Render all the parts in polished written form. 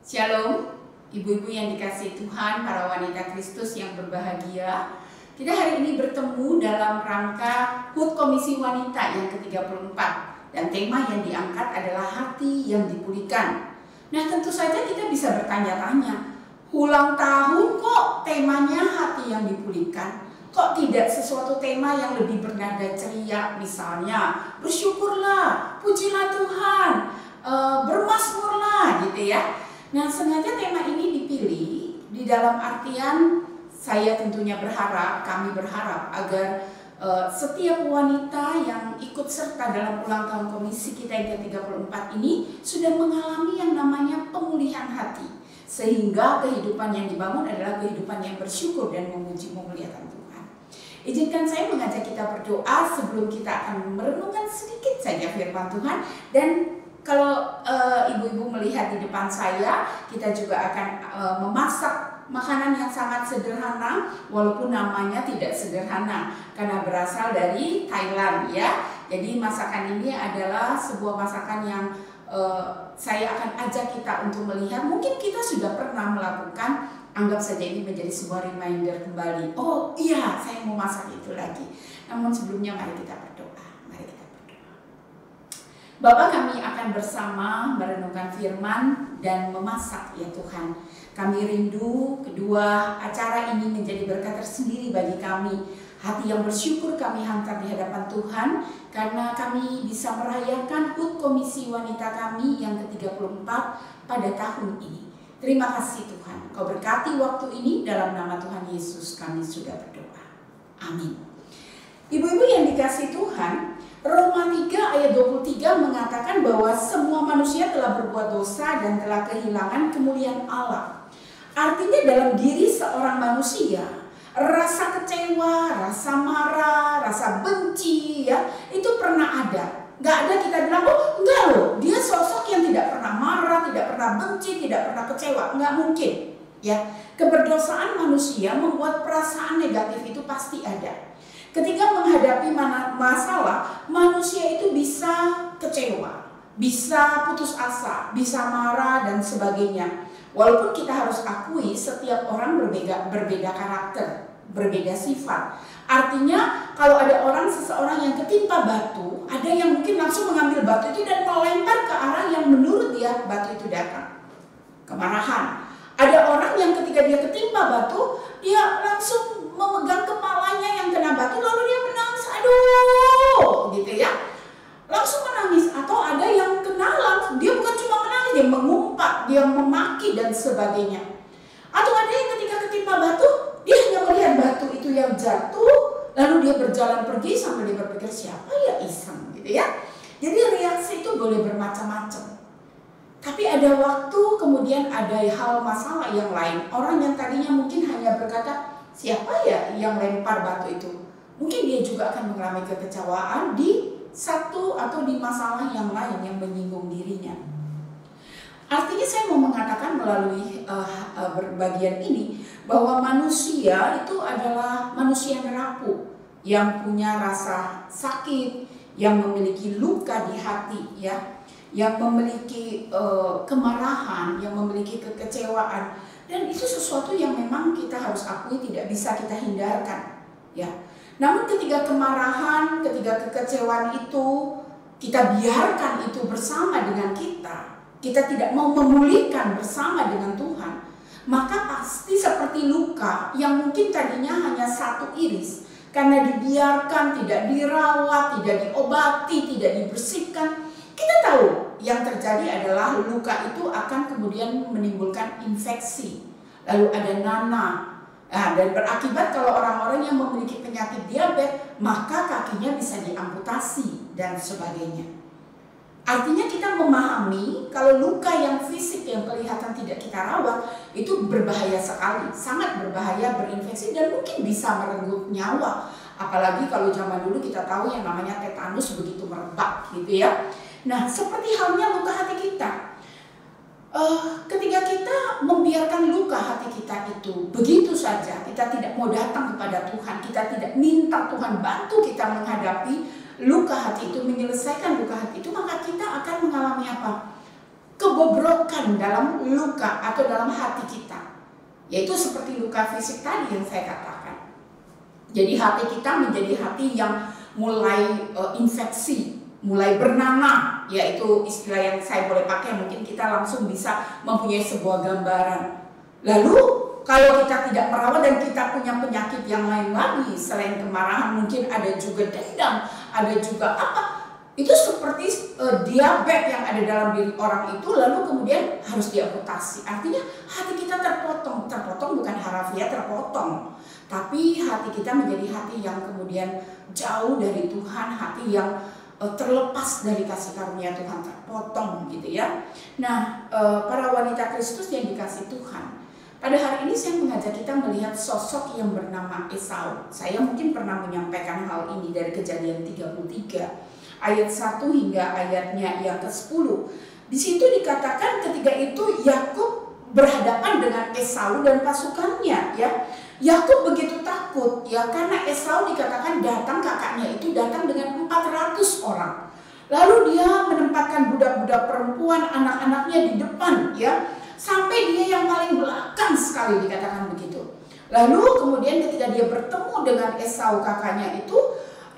Shalom, ibu-ibu yang dikasihi Tuhan, para wanita Kristus yang berbahagia. Kita hari ini bertemu dalam rangka HUT Komisi Wanita yang ke-34. Dan tema yang diangkat adalah hati yang dipulihkan. Nah, tentu saja kita bisa bertanya-tanya, ulang tahun kok temanya hati yang dipulihkan? Kok tidak sesuatu tema yang lebih bernada ceria, misalnya bersyukurlah, pujilah Tuhan, bermazmurlah gitu ya. Nah, sengaja tema ini dipilih di dalam artian saya tentunya berharap, kami berharap agar setiap wanita yang ikut serta dalam ulang tahun komisi kita yang ke-34 ini sudah mengalami yang namanya pemulihan hati. Sehingga kehidupan yang dibangun adalah kehidupan yang bersyukur dan memuji memuliakan Tuhan. Izinkan saya mengajak kita berdoa sebelum kita akan merenungkan sedikit saja firman Tuhan. Dan kalau ibu-ibu melihat di depan saya, kita juga akan memasak makanan yang sangat sederhana, walaupun namanya tidak sederhana karena berasal dari Thailand ya. Jadi masakan ini adalah sebuah masakan yang saya akan ajak kita untuk melihat. Mungkin kita sudah pernah melakukan, anggap saja ini menjadi sebuah reminder kembali. Oh iya, saya mau masak itu lagi. Namun sebelumnya mari kita berdoa. Bapa, kami akan bersama merenungkan firman dan memasak ya Tuhan. Kami rindu kedua acara ini menjadi berkat tersendiri bagi kami. Hati yang bersyukur kami hantar di hadapan Tuhan karena kami bisa merayakan HUT Komisi Wanita kami yang ke-34 pada tahun ini. Terima kasih Tuhan, Kau berkati waktu ini, dalam nama Tuhan Yesus kami sudah berdoa. Amin. Ibu-ibu yang dikasihi Tuhan, Roma 3 ayat 23 mengatakan bahwa semua manusia telah berbuat dosa dan telah kehilangan kemuliaan Allah. Artinya dalam diri seorang manusia, rasa kecewa, rasa marah, rasa benci ya, itu pernah ada. Gak ada kita bilang, oh enggak loh, dia sosok yang tidak pernah marah, tidak pernah benci, tidak pernah kecewa. Enggak mungkin ya. Keberdosaan manusia membuat perasaan negatif itu pasti ada. Ketika menghadapi masalah, manusia itu bisa kecewa, bisa putus asa, bisa marah dan sebagainya. Walaupun kita harus akui setiap orang berbeda karakter, berbeda sifat. Artinya kalau ada seseorang yang ketimpa batu, ada yang mungkin langsung mengambil batu itu dan melempar ke arah yang menurut dia batu itu datang. Kemarahan. Ada orang yang ketika dia ketimpa batu, dia langsung memegang kepalanya yang kena batu, lalu dia menangis, aduh, gitu ya, langsung menangis. Atau ada yang kenalan, dia bukan cuma menangis, dia mengumpat, dia memaki dan sebagainya. Atau ada yang ketika ketimpa batu, dia hanya melihat batu itu yang jatuh, lalu dia berjalan pergi sambil dia berpikir siapa ya iseng, gitu ya. Jadi reaksi itu boleh bermacam-macam. Tapi ada waktu kemudian ada hal masalah yang lain. Orang yang tadinya mungkin hanya berkata, siapa ya yang lempar batu itu? Mungkin dia juga akan mengalami kekecewaan di satu atau di masalah yang lain yang menyinggung dirinya. Artinya saya mau mengatakan melalui bagian ini bahwa manusia itu adalah manusia yang rapuh, yang punya rasa sakit, yang memiliki luka di hati ya, yang memiliki kemarahan, yang memiliki kekecewaan. Dan itu sesuatu yang memang kita harus akui tidak bisa kita hindarkan ya. Namun ketika kemarahan, ketika kekecewaan itu kita biarkan itu bersama dengan kita tidak mau memulihkan bersama dengan Tuhan, maka pasti seperti luka yang mungkin tadinya hanya satu iris, karena dibiarkan, tidak dirawat, tidak diobati, tidak dibersihkan, kita tahu yang terjadi adalah luka itu akan kemudian menimbulkan infeksi, lalu ada nanah. Nah, dan berakibat kalau orang-orang yang memiliki penyakit diabetes, maka kakinya bisa diamputasi dan sebagainya. Artinya kita memahami kalau luka yang fisik yang kelihatan tidak kita rawat itu berbahaya sekali, sangat berbahaya, berinfeksi dan mungkin bisa merenggut nyawa. Apalagi kalau zaman dulu kita tahu yang namanya tetanus begitu merebak gitu ya. Nah, seperti halnya luka hati kita. Ketika kita membiarkan luka hati kita itu begitu saja, kita tidak mau datang kepada Tuhan, kita tidak minta Tuhan bantu kita menghadapi luka hati itu, menyelesaikan luka hati itu, maka kita akan mengalami apa? pembobrokan dalam luka atau dalam hati kita. Yaitu seperti luka fisik tadi yang saya katakan. Jadi hati kita menjadi hati yang mulai infeksi, mulai bernanah, yaitu istilah yang saya boleh pakai, mungkin kita langsung bisa mempunyai sebuah gambaran. Lalu kalau kita tidak merawat dan kita punya penyakit yang lain lagi selain kemarahan, mungkin ada juga dendam, ada juga apa, itu seperti diabetes yang ada dalam diri orang itu, lalu kemudian harus diamputasi. Artinya hati kita terpotong bukan harafiah terpotong, tapi hati kita menjadi hati yang kemudian jauh dari Tuhan, hati yang terlepas dari kasih karunia Tuhan, terpotong gitu ya. Nah, para wanita Kristus yang dikasih Tuhan, pada hari ini saya mengajak kita melihat sosok yang bernama Esau. Saya mungkin pernah menyampaikan hal ini dari Kejadian 33 ayat 1 hingga ayatnya yang ke-10. Di situ dikatakan ketika itu Yakub berhadapan dengan Esau dan pasukannya ya. Yakub begitu takut ya, karena Esau dikatakan datang, kakaknya itu datang dengan 400 orang. Lalu dia menempatkan budak-budak perempuan, anak-anaknya di depan ya, sampai dia yang paling belakang sekali, dikatakan begitu. Lalu kemudian ketika dia bertemu dengan Esau kakaknya itu,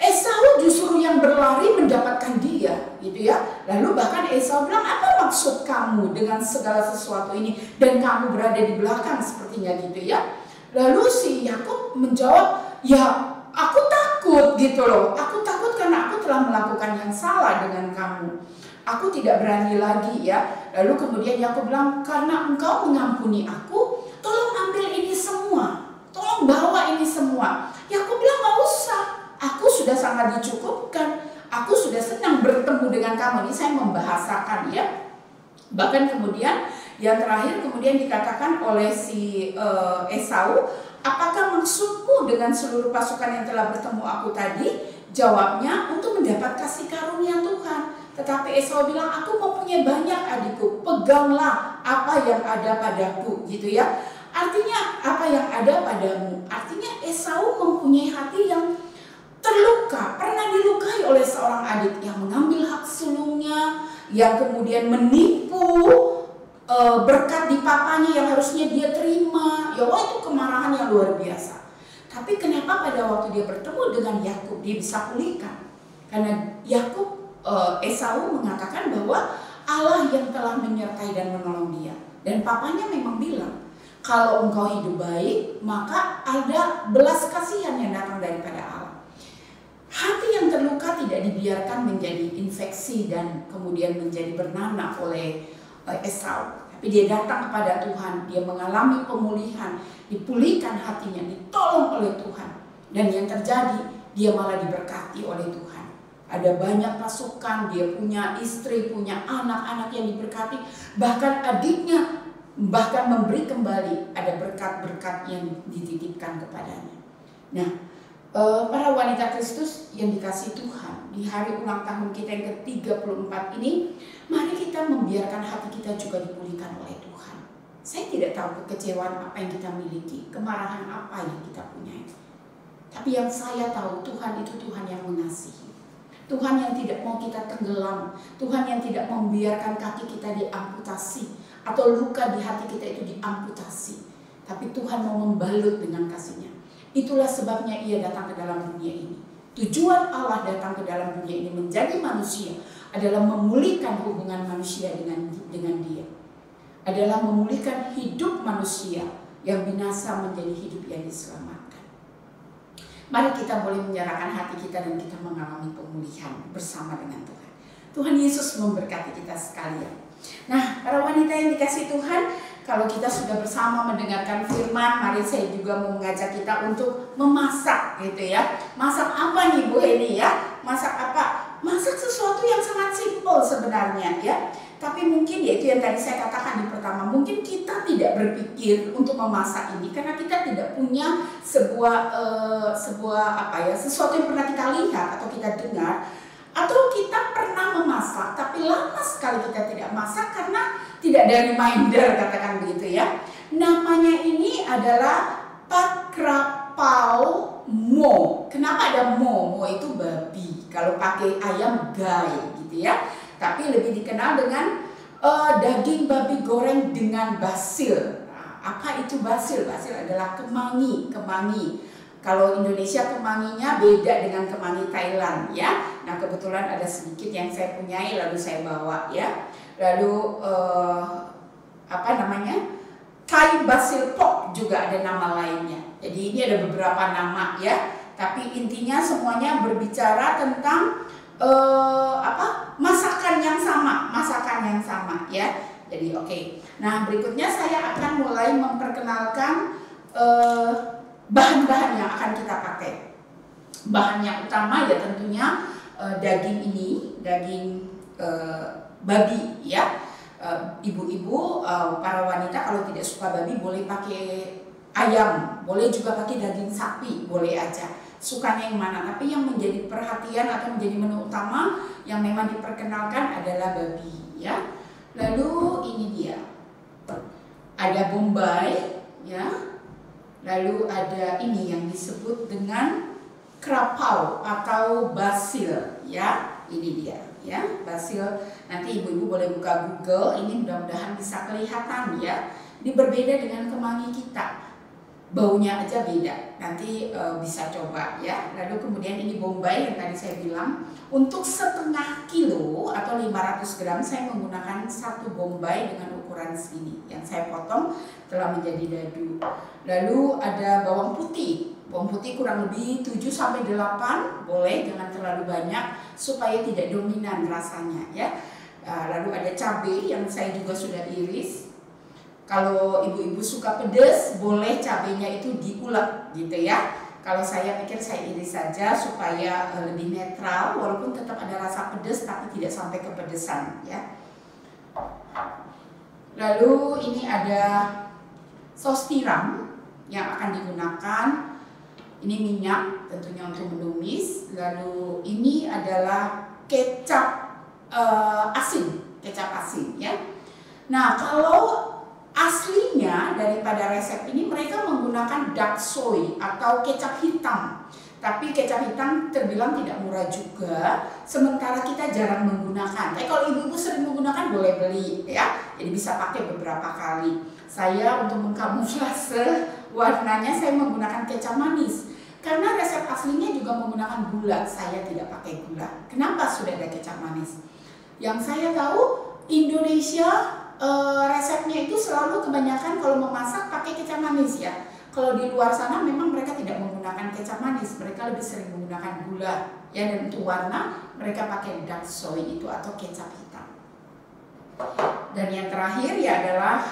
Esau justru yang berlari mendapatkan dia gitu ya. Lalu bahkan Esau bilang, apa maksud kamu dengan segala sesuatu ini dan kamu berada di belakang sepertinya gitu ya. Lalu si Yakub menjawab, ya aku takut gitu loh. Aku takut karena aku telah melakukan yang salah dengan kamu. Aku tidak berani lagi ya. Lalu kemudian Yakub bilang, karena engkau mengampuni aku, tolong ambil ini semua. Tolong bawa ini semua. Yakub bilang, gak usah. Aku sudah sangat dicukupkan. Aku sudah senang bertemu dengan kamu. Ini saya membahasakan ya. Bahkan kemudian yang terakhir kemudian dikatakan oleh si Esau, apakah maksudmu dengan seluruh pasukan yang telah bertemu aku tadi? Jawabnya, untuk mendapat kasih karunia Tuhan. Tetapi Esau bilang, aku mempunyai banyak adikku, peganglah apa yang ada padaku gitu ya. Artinya apa yang ada padamu. Artinya Esau mempunyai hati yang terluka, pernah dilukai oleh seorang adik yang mengambil hak sulungnya, yang kemudian menipu berkat di papanya yang harusnya dia terima. Ya, wah, itu kemarahan yang luar biasa. Tapi kenapa pada waktu dia bertemu dengan Yakub dia bisa pulihkan? Karena Esau mengatakan bahwa Allah yang telah menyertai dan menolong dia. Dan papanya memang bilang, kalau engkau hidup baik, maka ada belas kasihan yang datang daripada Allah. Hati yang terluka tidak dibiarkan menjadi infeksi dan kemudian menjadi bernanah oleh Esau. Tapi dia datang kepada Tuhan, dia mengalami pemulihan, dipulihkan hatinya, ditolong oleh Tuhan. Dan yang terjadi, dia malah diberkati oleh Tuhan. Ada banyak pasukan, dia punya istri, punya anak-anak yang diberkati. Bahkan adiknya bahkan memberi kembali, ada berkat-berkat yang dititipkan kepadanya. Nah, para wanita Kristus yang dikasihi Tuhan, di hari ulang tahun kita yang ke-34 ini, mari kita membiarkan hati kita juga dipulihkan oleh Tuhan. Saya tidak tahu kekecewaan apa yang kita miliki, kemarahan apa yang kita punya. Tapi yang saya tahu, Tuhan itu Tuhan yang mengasihi. Tuhan yang tidak mau kita tenggelam, Tuhan yang tidak membiarkan kaki kita diamputasi atau luka di hati kita itu diamputasi. Tapi Tuhan mau membalut dengan kasih-Nya. Itulah sebabnya Ia datang ke dalam dunia ini. Tujuan Allah datang ke dalam dunia ini menjadi manusia adalah memulihkan hubungan manusia dengan Dia. Adalah memulihkan hidup manusia yang binasa menjadi hidup yang diselamatkan. Mari kita boleh menyerahkan hati kita dan kita mengalami pemulihan bersama dengan Tuhan. Tuhan Yesus memberkati kita sekalian. Nah, para wanita yang dikasihi Tuhan, kalau kita sudah bersama mendengarkan firman, mari saya juga mau mengajak kita untuk memasak gitu ya. Masak apa nih Bu Heni ya? Masak apa? Masak sesuatu yang sangat simpel sebenarnya ya. Tapi mungkin yaitu yang tadi saya katakan di pertama, mungkin kita tidak berpikir untuk memasak ini karena kita tidak punya sebuah sesuatu yang pernah kita lihat atau kita dengar. Atau kita pernah memasak tapi lama sekali kita tidak masak karena tidak ada reminder, katakan begitu ya. Namanya ini adalah pakrapau mo. Kenapa ada mo? Mo itu babi. Kalau pakai ayam gai gitu ya. Tapi lebih dikenal dengan daging babi goreng dengan basil. Nah, apa itu basil? Basil adalah kemangi. Kalau Indonesia kemanginya beda dengan kemangi Thailand ya. Nah kebetulan ada sedikit yang saya punyai lalu saya bawa ya. Lalu apa namanya? Thai basil pork juga ada nama lainnya. Jadi ini ada beberapa nama ya. Tapi intinya semuanya berbicara tentang masakan yang sama ya. Jadi oke. Nah berikutnya saya akan mulai memperkenalkan bahan-bahan yang akan kita pakai. Bahan yang utama ya tentunya daging ini, daging babi ya. Ibu-ibu, para wanita kalau tidak suka babi boleh pakai ayam, boleh juga pakai daging sapi, boleh aja. Sukanya yang mana, tapi yang menjadi perhatian atau menjadi menu utama yang memang diperkenalkan adalah babi ya. Lalu ini dia, ada bombay ya, lalu ada ini yang disebut dengan krapau atau basil ya, ini dia ya, basil. Nanti ibu-ibu boleh buka Google, ini mudah-mudahan bisa kelihatan ya. Ini berbeda dengan kemangi kita. Baunya aja beda, nanti bisa coba ya. Lalu kemudian ini bombay yang tadi saya bilang, untuk setengah kilo atau 500 gram saya menggunakan satu bombay dengan ukuran segini yang saya potong telah menjadi dadu. Lalu ada bawang putih kurang lebih 7-8, boleh jangan terlalu banyak supaya tidak dominan rasanya ya. Lalu ada cabai yang saya juga sudah iris. Kalau ibu-ibu suka pedas, boleh cabenya itu diulek gitu ya. Kalau saya pikir saya iris saja supaya lebih netral, walaupun tetap ada rasa pedas tapi tidak sampai kepedesan ya. Lalu ini ada saus tiram yang akan digunakan. Ini minyak tentunya untuk menumis. Lalu ini adalah kecap asin ya. Nah kalau aslinya daripada resep ini mereka menggunakan dark soy atau kecap hitam. Tapi kecap hitam terbilang tidak murah juga, sementara kita jarang menggunakan. Tapi kalau ibu-ibu sering menggunakan boleh beli ya. Jadi bisa pakai beberapa kali. Saya untuk mengkamuflase warnanya saya menggunakan kecap manis. Karena resep aslinya juga menggunakan gula, saya tidak pakai gula. Kenapa sudah ada kecap manis? Yang saya tahu Indonesia resepnya itu selalu kebanyakan kalau memasak pakai kecap manis ya. Kalau di luar sana memang mereka tidak menggunakan kecap manis, mereka lebih sering menggunakan gula ya. Dan untuk warna mereka pakai dark soy itu atau kecap hitam. Dan yang terakhir ya adalah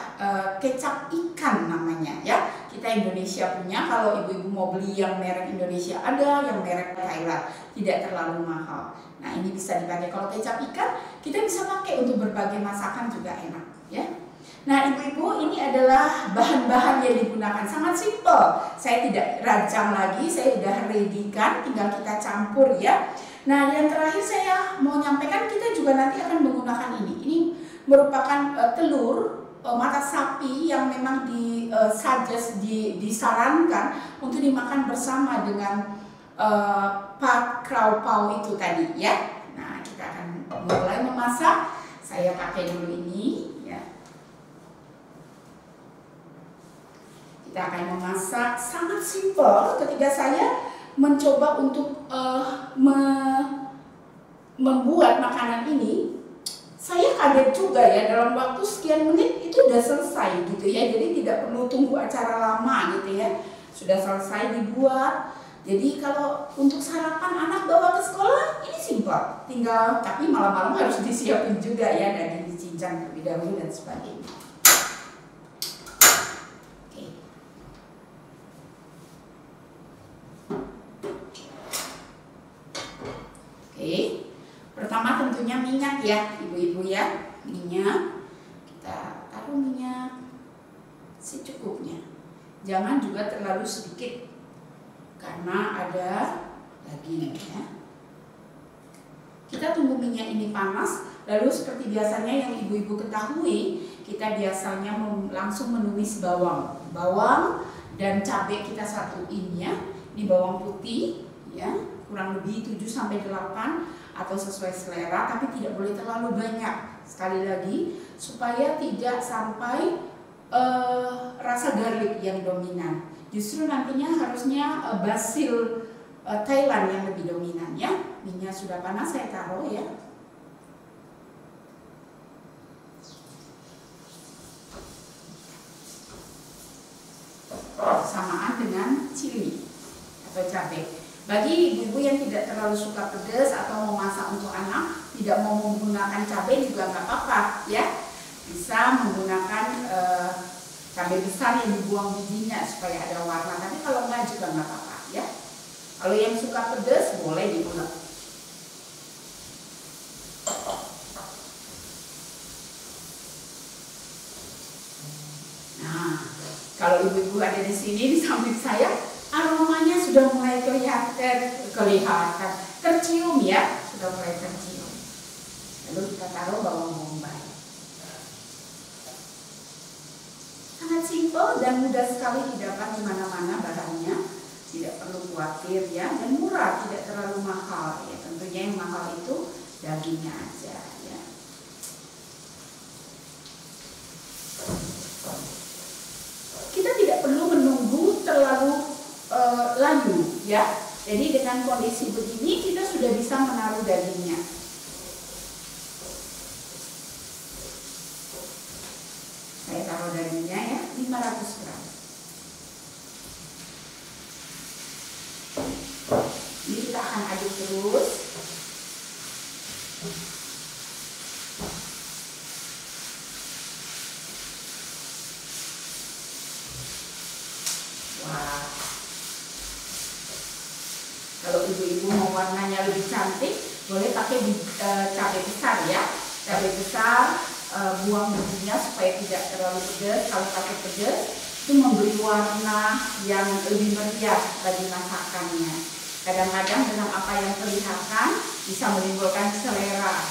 kecap ikan namanya ya. Kita Indonesia punya, kalau ibu-ibu mau beli yang merek Indonesia ada, yang merek Thailand tidak terlalu mahal. Nah ini bisa dipakai. Kalau kecap ikan kita bisa pakai untuk berbagai masakan juga enak ya. Nah ibu-ibu, ini adalah bahan-bahan yang digunakan, sangat simple. Saya tidak rajang lagi, saya sudah ready-kan, tinggal kita campur ya. Nah yang terakhir saya mau nyampaikan, kita juga nanti akan menggunakan ini. Ini merupakan telur mata sapi yang memang disarankan untuk dimakan bersama dengan pak krapau itu tadi ya. Nah kita akan mulai memasak. Saya pakai dulu ini ya. Kita akan memasak sangat simpel. Ketika saya mencoba untuk membuat makanan ini, saya kaget juga ya, dalam waktu sekian menit itu udah selesai gitu ya. Jadi tidak perlu tunggu acara lama gitu ya, sudah selesai dibuat. Jadi kalau untuk sarapan anak bawa ke sekolah ini simpel, tinggal, tapi malam-malam harus disiapin juga ya, daging dicincang terlebih dahulu dan sebagainya. Oke. Pertama tentunya minyak ya ibu-ibu ya. Minyak, kita taruh minyak secukupnya. Jangan juga terlalu sedikit karena ada daging ya. Kita tunggu minyak ini panas. Lalu seperti biasanya yang ibu-ibu ketahui, kita biasanya langsung menumis bawang dan cabai kita satuin ya. Ini bawang putih ya, kurang lebih 7-8 atau sesuai selera, tapi tidak boleh terlalu banyak Sekali lagi, supaya tidak sampai rasa garlic yang dominan. Justru nantinya harusnya basil Thailand yang lebih dominan ya. Minyak sudah panas, saya taruh ya. Samaan dengan chili atau cabai. Bagi ibu-ibu yang tidak terlalu suka pedas atau mau masak untuk anak, tidak mau menggunakan cabai juga nggak apa-apa ya. Bisa menggunakan cabai besar yang dibuang bijinya supaya ada warna. Tapi kalau nggak juga nggak apa-apa ya. Kalau yang suka pedas boleh diulek. Nah, kalau ibu-ibu ada di sini di samping saya, aromanya sudah mulai kelihatan, tercium ya, sudah mulai tercium. Lalu kita taruh bawang bombay. Sangat simpel dan mudah sekali didapat di mana-mana bahannya, tidak perlu khawatir ya, dan murah, tidak terlalu mahal ya. Tentunya yang mahal itu dagingnya aja ya. Kita tidak perlu menunggu terlalu layu ya. Jadi dengan kondisi begini kita sudah bisa menaruh dagingnya. Saya taruh dagingnya ya, 500 gram. Ini kita akan aduk terus. Wah. Kalau ibu-ibu mau warnanya lebih cantik, boleh pakai cabai besar ya. Cabai besar, buang bijinya supaya tidak terlalu pedas. Kalau pakai pedas, itu memberi warna yang lebih meriah bagi masakannya. Kadang-kadang dengan apa yang kelihatan bisa menimbulkan selera.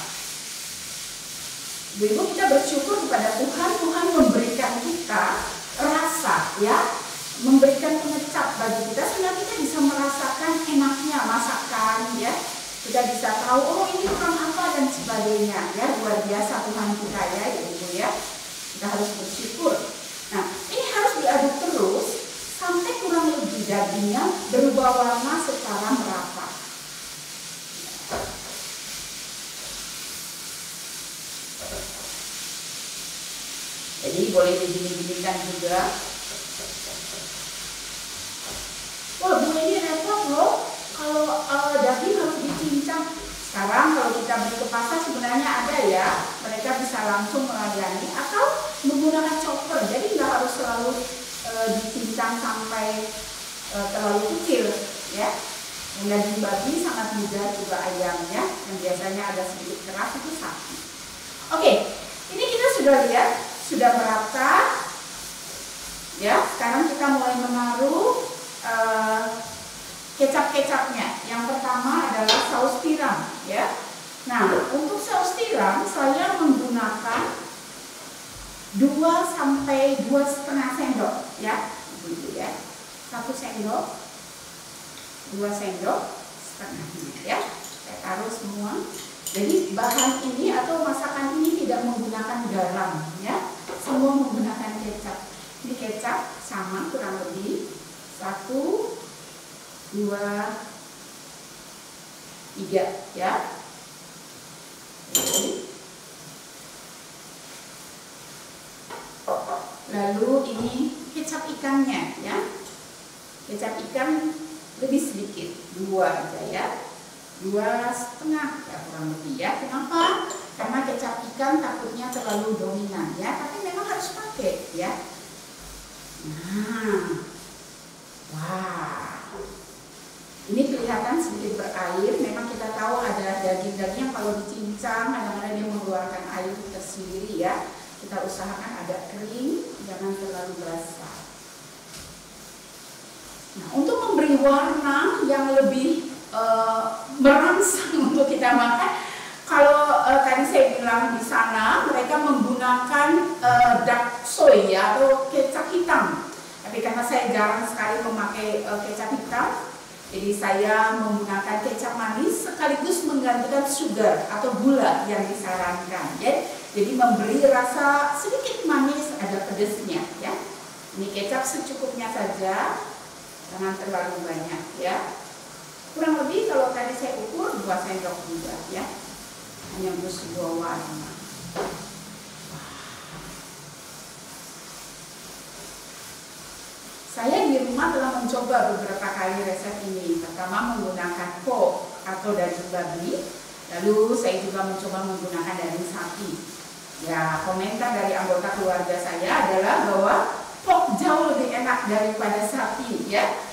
Ibu-ibu, kita bersyukur kepada Tuhan. Tuhan memberikan kita rasa ya, memberikan pengecap bagi kita sehingga kita bisa merasakan enaknya masakan ya. Kita bisa tahu oh ini kurang apa dan sebagainya ya. Luar biasa Tuhan kita ya ibu ya. Kita harus bersyukur. Nah, ini harus diaduk terus sampai kurang lebih dagingnya berubah warna secara merata. Jadi boleh digini-ginikan juga. Wah, Bu, ini repot loh. Kalau daging harus dicincang. Sekarang kalau kita beli ke pasar sebenarnya ada ya. Mereka bisa langsung melayani atau menggunakan chopper. Jadi nggak harus selalu dicincang sampai terlalu kecil ya. Daging babi sangat mudah juga ayamnya. Yang biasanya ada sedikit keras itu sapi. Oke, ini kita sudah lihat sudah merata. Ya, sekarang kita mulai menaruh kecap-kecapnya. Yang pertama adalah saus tiram ya. Nah, untuk saus tiram saya menggunakan 2 sampai 2,5 sendok ya. Begitu ya. 1 sendok, 2 sendok setengahnya ya. Saya taruh semua. Jadi bahan ini atau masakan ini tidak menggunakan garam ya. Semua menggunakan kecap. Ini kecap sama kurang lebih 1, 2, 3 ya. Lalu ini kecap ikannya ya. Kecap ikan lebih sedikit, 2 aja ya. 2,5 ya kurang lebih ya. Kenapa? Karena kecap ikan takutnya terlalu dominan ya. Tapi memang harus pakai ya. Nah, wah, ini kelihatan sedikit berair. Memang kita tahu ada daging-daging yang kalau dicincang kadang-kadang dia mengeluarkan air tersendiri ya. Kita usahakan agak kering, jangan terlalu basah. Nah, untuk memberi warna yang lebih merangsang untuk kita makan, kalau tadi saya bilang di sana mereka menggunakan dark soy ya, atau kecap hitam. Tapi karena saya jarang sekali memakai kecap hitam, jadi saya menggunakan kecap manis sekaligus menggantikan sugar atau gula yang disarankan. Jadi memberi rasa sedikit manis, ada pedesnya ya. Ini kecap secukupnya saja, jangan terlalu banyak ya. Kurang lebih kalau tadi saya ukur 2 sendok juga ya. Hanya untuk sebuah warna. Saya di rumah telah mencoba beberapa kali resep ini. Pertama menggunakan pork atau daging babi. Lalu saya juga mencoba menggunakan daging sapi. Ya, komentar dari anggota keluarga saya adalah bahwa pork jauh lebih enak daripada sapi ya.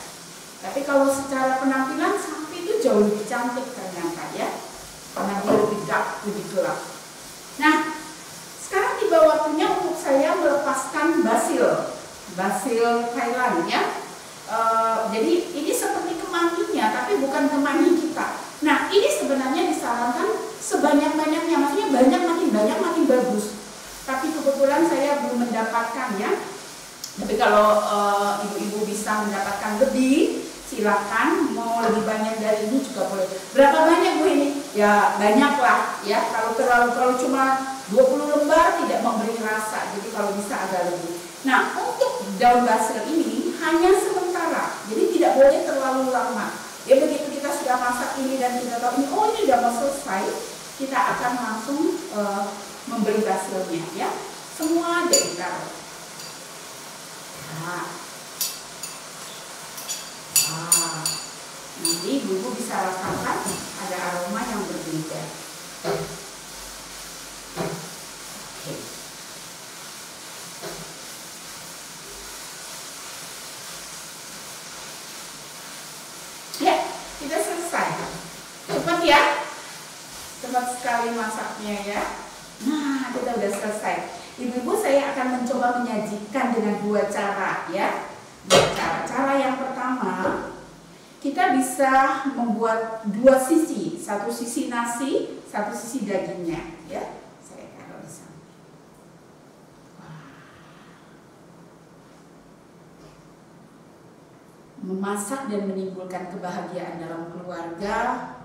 Tapi kalau secara penampilan sapi itu jauh lebih cantik ternyata ya. Karena dia lebih dark, lebih gelap. Nah, sekarang tiba waktunya untuk saya melepaskan basil Thailand ya. Jadi ini seperti kemanginya, tapi bukan kemangi kita. Nah, ini sebenarnya disarankan sebanyak-banyaknya, maksudnya makin banyak makin bagus. Tapi kebetulan saya belum mendapatkan ya. Tapi kalau ibu-ibu bisa mendapatkan lebih, silakan. Mau lebih banyak dari ini juga boleh. Berapa banyak Bu ini? Ya banyak lah ya. Kalau terlalu cuma 20 lembar tidak memberi rasa. Jadi kalau bisa agak lebih. Nah, untuk daun basil ini hanya sementara, jadi tidak boleh terlalu lama. Ya begitu kita sudah masak ini dan kita tahu ini, oh ini sudah mau selesai, kita akan langsung memberi basilnya ya. Semua ditaruh. Nah, nanti ibu bisa rasakan ada aroma yang berbeda. Kita selesai. Cepat ya. Cepat sekali masaknya ya. Nah, kita udah selesai. Ibu-ibu, saya akan mencoba menyajikan dengan 2 cara ya. Cara yang pertama, kita bisa membuat 2 sisi. Satu sisi nasi, satu sisi dagingnya ya. Saya taruh di sana. Memasak dan menimbulkan kebahagiaan dalam keluarga,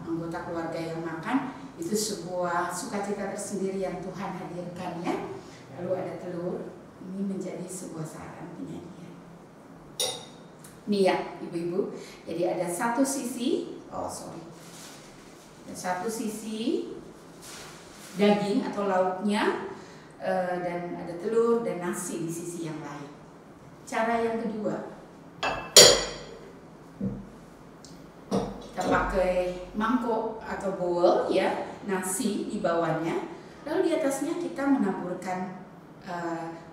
anggota keluarga yang makan, itu sebuah sukacita tersendiri yang Tuhan hadirkan ya. Lalu ada telur, ini menjadi sebuah saran penyajian. Nih ya ibu-ibu, jadi ada satu sisi, ada satu sisi daging atau lauknya, dan ada telur dan nasi di sisi yang lain. Cara yang kedua, kita pakai mangkok atau bowl ya, nasi di bawahnya, lalu di atasnya kita menaburkan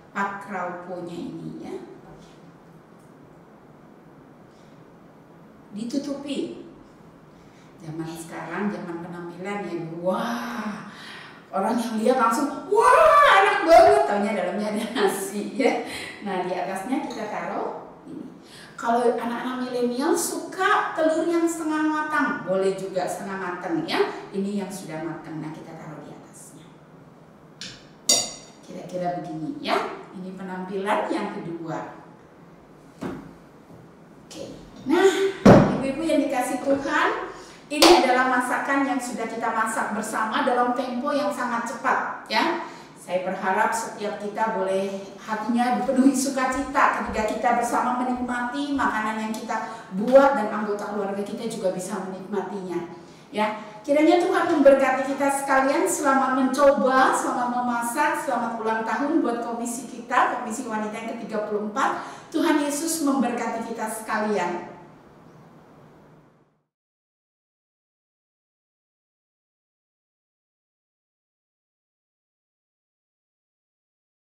pak rauponya ini ya, ditutupi. Zaman sekarang, zaman penampilan ya, wah, orang yang lihat langsung wah enak banget, taunya dalamnya ada nasi ya. Nah di atasnya kita taruh ini. Kalau anak-anak milenial suka telur yang setengah matang, boleh juga setengah matang ya. Ini yang sudah matang, nah kita taruh di atasnya. Kira-kira begini ya. Ini penampilan yang kedua. Oke. Nah, ibu-ibu yang dikasih Tuhan, ini adalah masakan yang sudah kita masak bersama dalam tempo yang sangat cepat ya. Saya berharap setiap kita boleh hatinya dipenuhi sukacita ketika kita bersama menikmati makanan yang kita buat, dan anggota keluarga kita juga bisa menikmatinya. Ya, kiranya Tuhan memberkati kita sekalian selamat mencoba, selamat memasak, selamat ulang tahun buat komisi kita, Komisi Wanita yang ke-34. Tuhan Yesus memberkati kita sekalian.